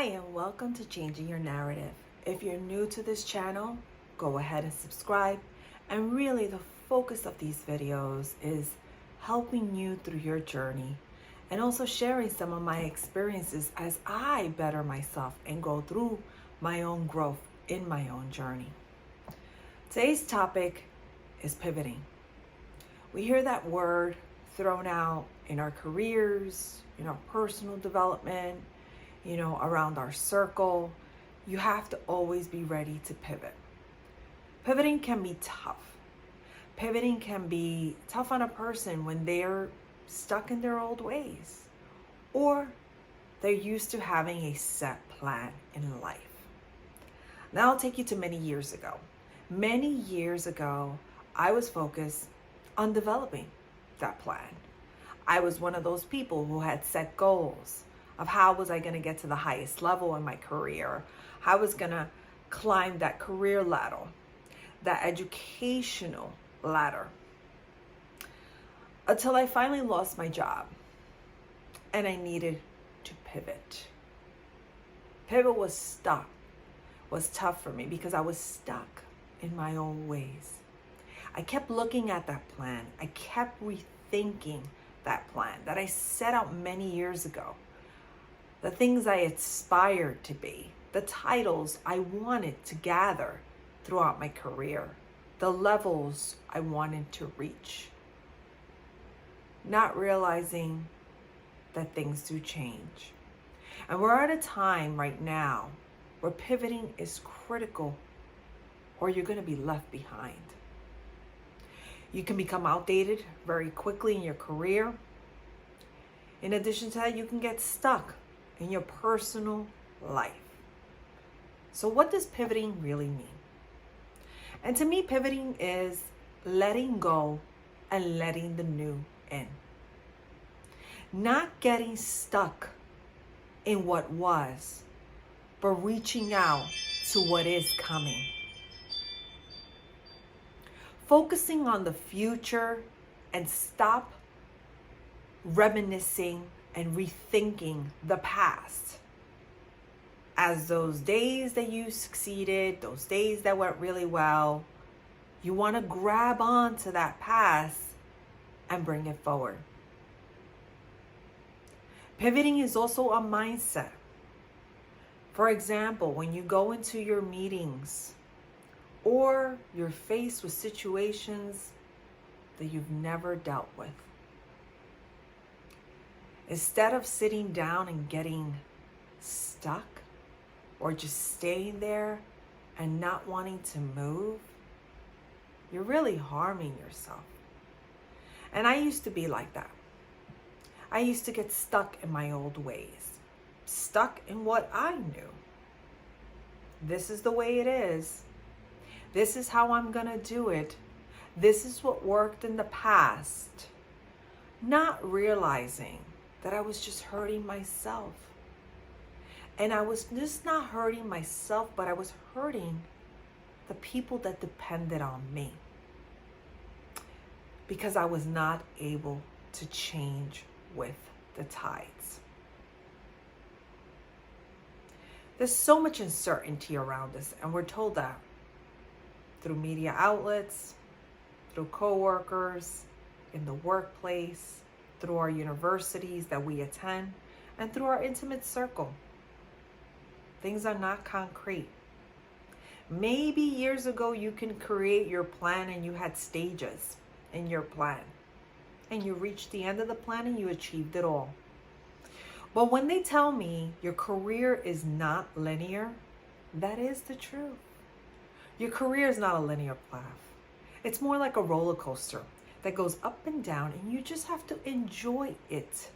Hi, and welcome to Changing Your Narrative. If you're new to this channel, go ahead and subscribe. And really, the focus of these videos is helping you through your journey and also sharing some of my experiences as I better myself and go through my own growth in my own journey. Today's topic is pivoting. We hear that word thrown out in our careers, in our personal development, around our circle. You have to always be ready to pivot. Pivoting can be tough. Pivoting can be tough on a person when they're stuck in their old ways or they're used to having a set plan in life. Now I'll take you to many years ago. Many years ago, I was focused on developing that plan. I was one of those people who had set goals of how was I going to get to the highest level in my career, how I was going to climb that career ladder, that educational ladder, until I finally lost my job and I needed to pivot. Pivot was tough for me because I was stuck in my own ways. I kept looking at that plan. I kept rethinking that plan that I set out many years ago. The things I aspired to be, the titles I wanted to gather throughout my career, the levels I wanted to reach. Not realizing that things do change. And we're at a time right now where pivoting is critical or you're going to be left behind. You can become outdated very quickly in your career. In addition to that, you can get stuck in your personal life. So what does pivoting really mean? And to me, pivoting is letting go and letting the new in. Not getting stuck in what was, but reaching out to what is coming. Focusing on the future and stop reminiscing and rethinking the past as those days that you succeeded, those days that went really well. You want to grab onto that past and bring it forward. Pivoting is also a mindset. For example, when you go into your meetings or you're faced with situations that you've never dealt with, instead of sitting down and getting stuck or just staying there and not wanting to move, you're really harming yourself. And I used to be like that. I used to get stuck in my old ways, stuck in what I knew. This is the way it is. This is how I'm going to do it. This is what worked in the past. Not realizing that I was just hurting myself. And I was just not hurting myself, but I was hurting the people that depended on me. Because I was not able to change with the tides. There's so much uncertainty around us, and we're told that through media outlets, through coworkers, in the workplace, through our universities that we attend, and through our intimate circle. Things are not concrete. Maybe years ago you can create your plan and you had stages in your plan. And you reached the end of the plan and you achieved it all. But when they tell me your career is not linear, that is the truth. Your career is not a linear path. It's more like a roller coaster that goes up and down, and you just have to enjoy it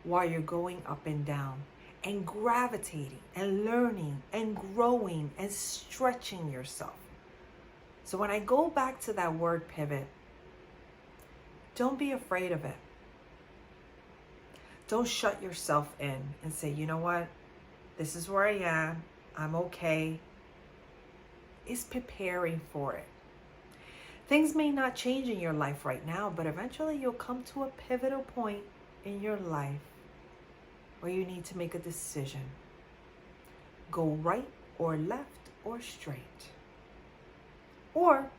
while you're going up and down and gravitating and learning and growing and stretching yourself. So when I go back to that word pivot, don't be afraid of it. Don't shut yourself in and say, you know what? This is where I am. I'm okay. It's preparing for it. Things may not change in your life right now, but eventually you'll come to a pivotal point in your life where you need to make a decision. go right or left or straight. Or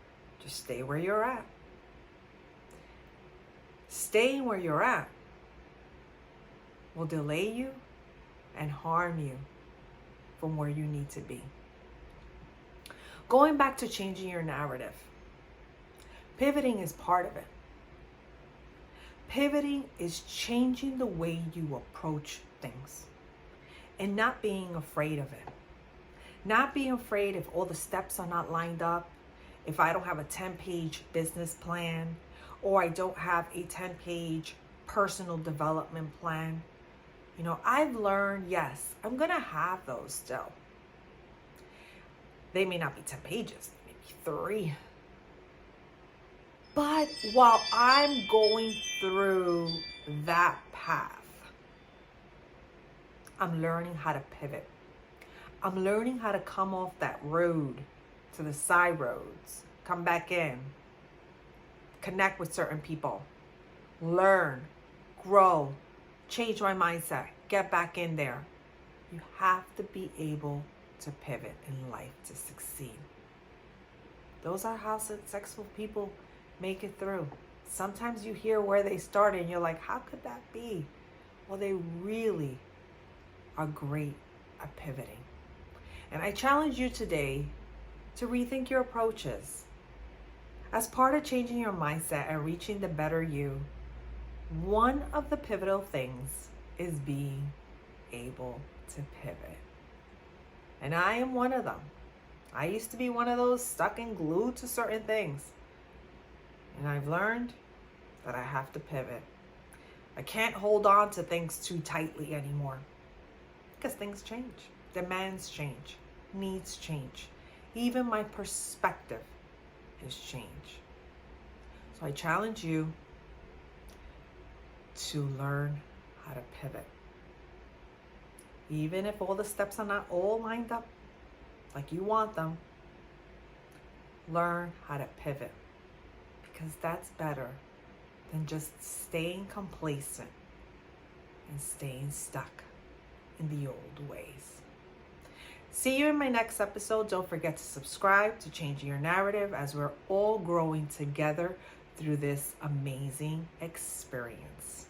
just stay where you're at. Staying where you're at will delay you and harm you from where you need to be. Going back to changing your narrative, pivoting is part of it. Pivoting is changing the way you approach things and not being afraid of it. Not being afraid if all the steps are not lined up, if I don't have a 10-page business plan, or I don't have a 10-page personal development plan. You know, I've learned, yes, I'm going to have those still. They may not be 10 pages, maybe 3. But while I'm going through that path, I'm learning how to pivot. I'm learning how to come off that road to the side roads, come back in, connect with certain people, learn, grow, change my mindset, get back in there. You have to be able to pivot in life to succeed. Those are how successful people make it through. Sometimes you hear where they started and you're like, how could that be? Well, they really are great at pivoting. And I challenge you today to rethink your approaches. As part of changing your mindset and reaching the better you, one of the pivotal things is being able to pivot. And I am one of them. I used to be one of those stuck and glued to certain things. And I've learned that I have to pivot. I can't hold on to things too tightly anymore because things change, demands change, needs change. Even my perspective is change. So I challenge you to learn how to pivot. Even if all the steps are not all lined up like you want them, learn how to pivot, because that's better than just staying complacent and staying stuck in the old ways. See you in my next episode. Don't forget to subscribe to Changing Your Narrative as we're all growing together through this amazing experience.